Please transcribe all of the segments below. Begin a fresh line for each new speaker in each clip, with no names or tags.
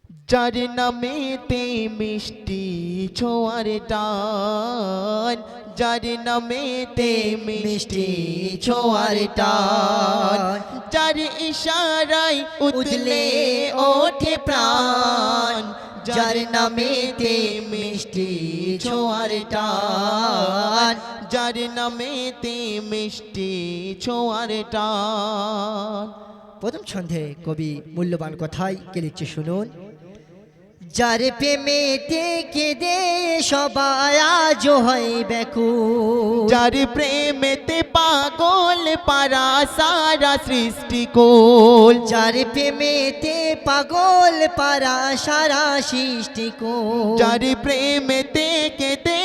যার নামেতে মিষ্টি ছোঁয়ার টান, যার নামেতে মিষ্টি ছোঁয়ার টান, যার ইশারায় উতলে ওঠে প্রাণ, যার নামেতে মিষ্টি ছোঁয়ার টান, যার নামেতে মিষ্টি ছোঁয়ার টান।
প্রথম ছন্দে কবি মূল্যবান কথাই কে লিখছে শুনুন। যার প্রেমেতে কেঁদে সবাই আজ হয় ব্যাকুল,
যার প্রেমেতে পাগল পারা সারা সৃষ্টিকুল,
যার প্রেমেতে পাগল পারা সারা সৃষ্টিকুল,
যার প্রেমেতে কেঁদে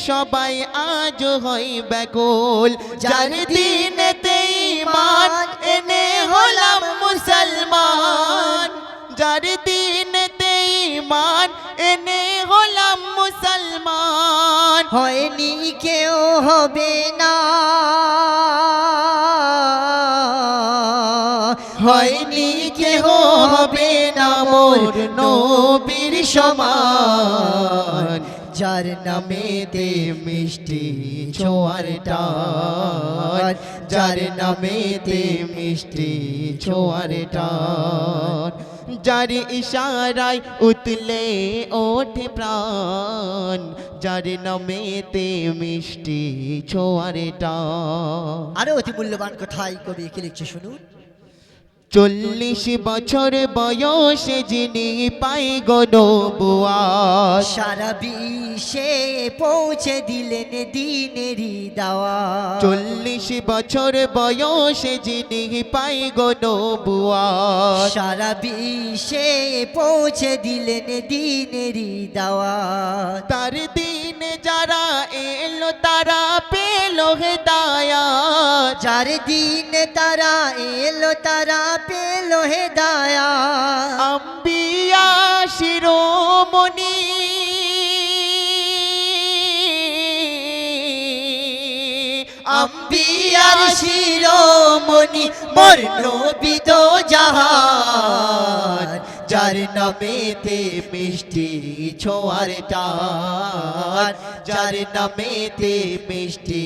সবাই আজ হয় ব্যাকুল, যার দিনেতে ঈমান এনে হলাম মুসলমান, যার দিনেতে ঈমান এনে হলাম মুসলমান,
হয়নি কেউ হবে না,
হয়নি কেহ হবে না মোর নবীর সমান, যার নামেতে মিষ্টি ছোঁয়ার টান, যার নামেতে মিষ্টি ছোঁয়ার টান, যার ইশারায় উতলে ওঠে প্রাণ, যার নামেতে মিষ্টি ছোঁয়ার টান।
আরো অতি মূল্যবান কথাই কবি কে লিখছে শুনুন।
40 বছর বয়সে যিনি পাই গো নবুয়াত,
সারা বিশ্বে পৌঁছে দিলেন দিনেরই দাওয়াত,
40 বছর বয়সে যিনি পাই গো নবুয়াত,
সারা বিশ্বে পৌঁছে দিলেন দিনেরই দাওয়াত,
তার দিনে যারা এলো তারা পেল হেদায়াত,
যার দিন তারা এলো তারা পেল হেদায়াত,
আম্বিয়া শিরোমণি
আম্বিয়ার শিরোমণি মোর নবী দো জাহান,
যার নামেতে মিষ্টি ছোঁয়ার টান, যার নামেতে মিষ্টি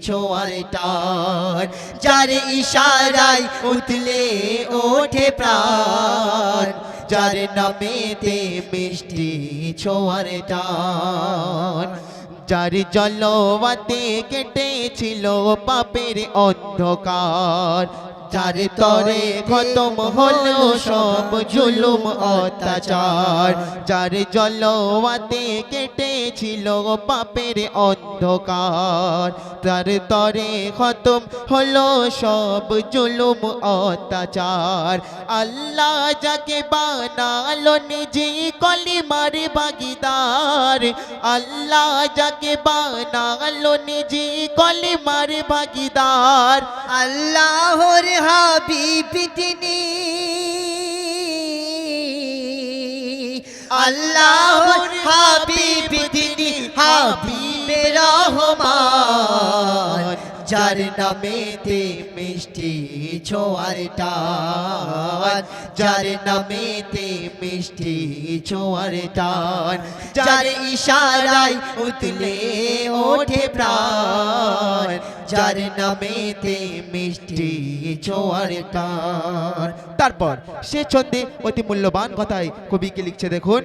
ছোঁয়ার টান, যার ইশারায় উতলে ওঠে প্রাণ, যার নামেতে মিষ্টি ছোঁয়ার টান, যার জলওয়াতে কেটেছিল পাপের অন্ধকার, যার তরে খতম হলো সব জুলুম অত্যাচার, যার জলওয়াতে কেটেছিল পাপের অন্ধকার, তার তরে খতম হলো সব জুলুম অত্যাচার, আল্লাহ যাকে বানালো নিজে কলিমার ভাগীদার, আল্লাহ যাকে বানালো নিজে কলিমার ভাগীদার,
আল্লাহর হাবিব তিনি, আল্লাহর হাবিব তিনি হাবিবে রহমান,
যার নামেতে মিষ্টি ছোঁয়ার টান, যার নামেতে মিষ্টি ছোঁয়ার টান, যার ইশারায় উতলে ওঠে প্রাণ, যার নামেতে মিষ্টি ছোঁয়ার টান। তারপর সে ছন্দে অতি মূল্যবান কথায় কবিকে লিখছে দেখুন।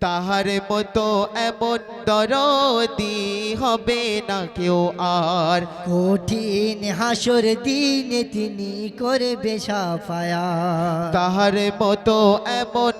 তাহার মতো এমন দরদি হবে না কেউ আর,
কঠিন হাসর দিনে তিনি করবে সাফায়াত,
তাহার মতো এমন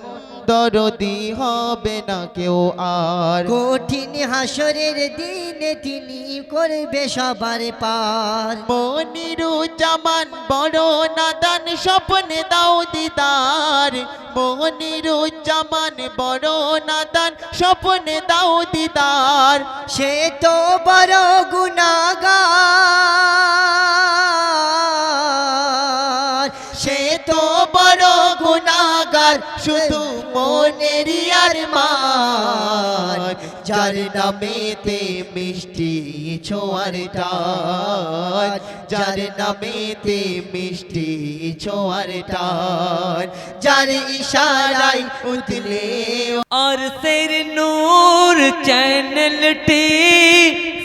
দরদি হবে না কেউ আর,
কঠিন হাসরের দিনে তিনি করবে সবার পার,
মনিরুজ্জামান বড় নাদান স্বপ্নে দাও দিদার, মনিরুজ্জামান বড় নাদান স্বপ্নে দাও দিদার,
সে তো বড় গুনাহগার,
সে তো বড় গুনাহগার, লাগার শুধু মনেরই আরমান, যার নামেতে মিষ্টি ছোঁয়ার টান, যার নামেতে মিষ্টি ছোঁয়ার টান, যার ইশারায় উতলে
और सिर नूर चैनलटी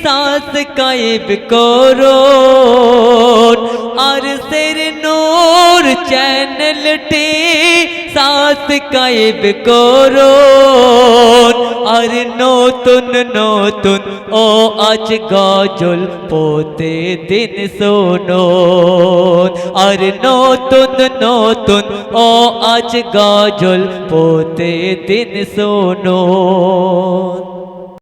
सांस कायब करो और सिर नूर चैनलटी सांस कायब करो और नतुन नतुन ओ आज गजल पोते दिन शोनो और नतुन नतुन ओ आज गजल पोते दिन शोनो।